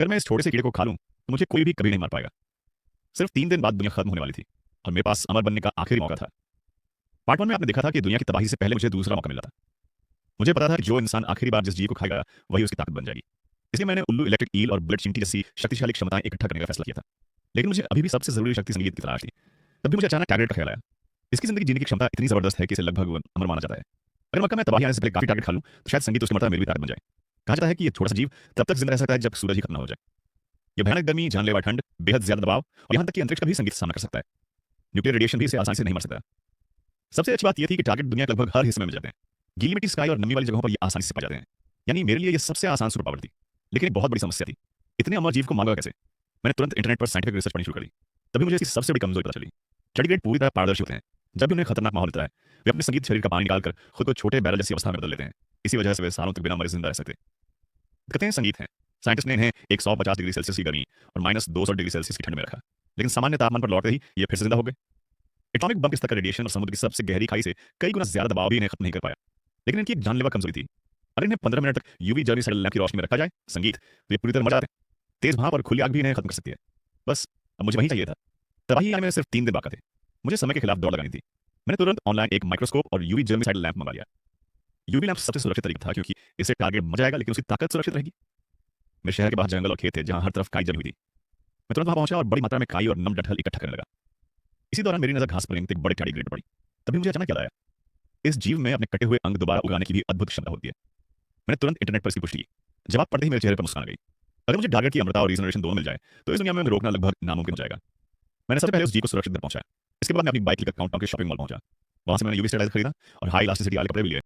अगर मैं इस छोटे से कीड़े को खा लूं तो मुझे कोई भी कभी नहीं मार पाएगा। सिर्फ 3 दिन बाद दुनिया खत्म होने वाली थी और मेरे पास अमर बनने का आखिरी मौका था। पार्ट 1 में आपने देखा था कि दुनिया की तबाही से पहले मुझे दूसरा मौका मिला था। मुझे पता था कि जो इंसान आखिरी बार जिस जीव को खाएगा वही उसकी ताकत बन जाएगी। इसलिए मैंने उल्लू, इलेक्ट्रिक ईल और बुलेट चींटी जैसी शक्तिशाली क्षमताएं इकट्ठा करने का फैसला किया था। लेकिन मुझे अभी भी सबसे जरूरी शक्ति संगीत की तलाश थी। तब भी मुझे अचानक टारगेट का ख्याल आया। इसकी जिंदगी जीने की क्षमता इतनी जबरदस्त है कि इसे लगभग अमर माना जाता है। अगर मक्का में तबाही आने से पहले काफी टारगेट खा लूं तो शायद संगीत उसकी मरतबा मेरी भी ताकत बन जाए। कहा जाता है कि ये छोटा सा जीव तब तक जिंदा रह सकता है जब सूरज ही खत्म ना हो जाए। ये भयानक गर्मी, जानलेवा ठंड, बेहद ज्यादा दबाव और यहाँ तक कि अंतरिक्ष का भी संगीत सामना कर सकता है। न्यूक्लियर रेडिएशन भी इसे आसानी से नहीं मर सकता। सबसे अच्छी बात यह थी कि टारगेट दुनिया के लगभग हर हिस्से में मिल जाते हैं। गीली मिट्टी, स्काई और नमी वाली जगहों पर ये आसानी से पाए जाते हैं। यानी मेरे लिए ये सबसे आसान सुपर पावर थी। लेकिन एक बहुत बड़ी समस्या थी, इतने अमर जीव को मांगा कैसे। मैंने तुरंत इंटरनेट पर साइंटिफिक रिसर्च पढ़नी शुरू कर दी। तभी मुझे इसकी सबसे बड़ी कमजोरी पता चली। टार्डिग्रेड पूरी तरह पारदर्शी होते हैं। जब भी उन्हें खतरनाक माहौल मिलता है वे अपने संगीत शरीर का पानी निकालकर खुद को छोटे बैरल जैसी अवस्था में बदल लेते हैं। इसी वजह से वे सालों तक बिना मरे जिंदा रह सकते। कहते हैं संगीत है। साइंटिस्ट ने इन्हें 150 डिग्री सेल्सियस की गर्मी और -200 डिग्री सेल्सियस की ठंड में रखा, लेकिन सामान्य तापमान पर लौटते ही ये फिर से जिंदा हो गए। एटॉमिक बम के स्तर का रेडिएशन और समुद्र की सबसे गहरी खाई से कई गुना ज्यादा दबाव भी इन्हें खत्म नहीं कर पाया। लेकिन इनकी एक जानलेवा कमजोरी थी। अगर इन्हें 15 मिनट तक यूवी जर्नी सेल लैंप की रोशनी में रखा जाए संगीत तो ये पूरी तरह मर जाते हैं। तेज भाप और खुली आग भी इन्हें खत्म कर सकती है। बस अब मुझे वही चाहिए था। तबाही आने में सिर्फ 3 दिन बाकी थे। मुझे समय के खिलाफ दौड़ लगानी थी। मैंने तुरंत ऑनलाइन एक माइक्रोस्कोप और यूवी जर्मिसाइड लैंप मंगा लिया। यूवी लैंप सबसे सुरक्षित तरीका था क्योंकि इससे टारगेट मर जाएगा लेकिन उसकी ताकत सुरक्षित रहेगी। मेरे शहर के बाहर जंगल और खेत थे जहां हर तरफ काई जमी हुई थी। मैं तुरंत वहां पहुंचा और बड़ी मात्रा में काई और नम डंठल इकट्ठा करने लगा। इसी दौरान मेरी नजर घास पर एक बड़े टारगेट पर पड़ी। तभी मुझे अचानक याद आया, इस जीव में अपने कटे हुए अंग दोबारा उगाने की भी अद्भुत क्षमता होती है। मैंने तुरंत इंटरनेट पर इसकी पुष्टि की। जवाब पढ़ते ही मेरे चेहरे पर मुस्कान आ गई। अगर मुझे टारगेट की अमरता और रीजनरेशन दोनों मिल जाए तो इस दुनिया में रोकना लगभग नामुमकिन हो जाएगा। मैंने सबसे पहले उस जीव को सुरक्षित घर पहुंचाया। इसके बाद मैं अपनी बाइक लेकर काउंटडाउन के शॉपिंग मॉल पहुंचा। वहां से मैंने यूवी स्टेबलाइजर खरीदा और हाई इलास्टिसिटी वाले कपड़े भी लिए।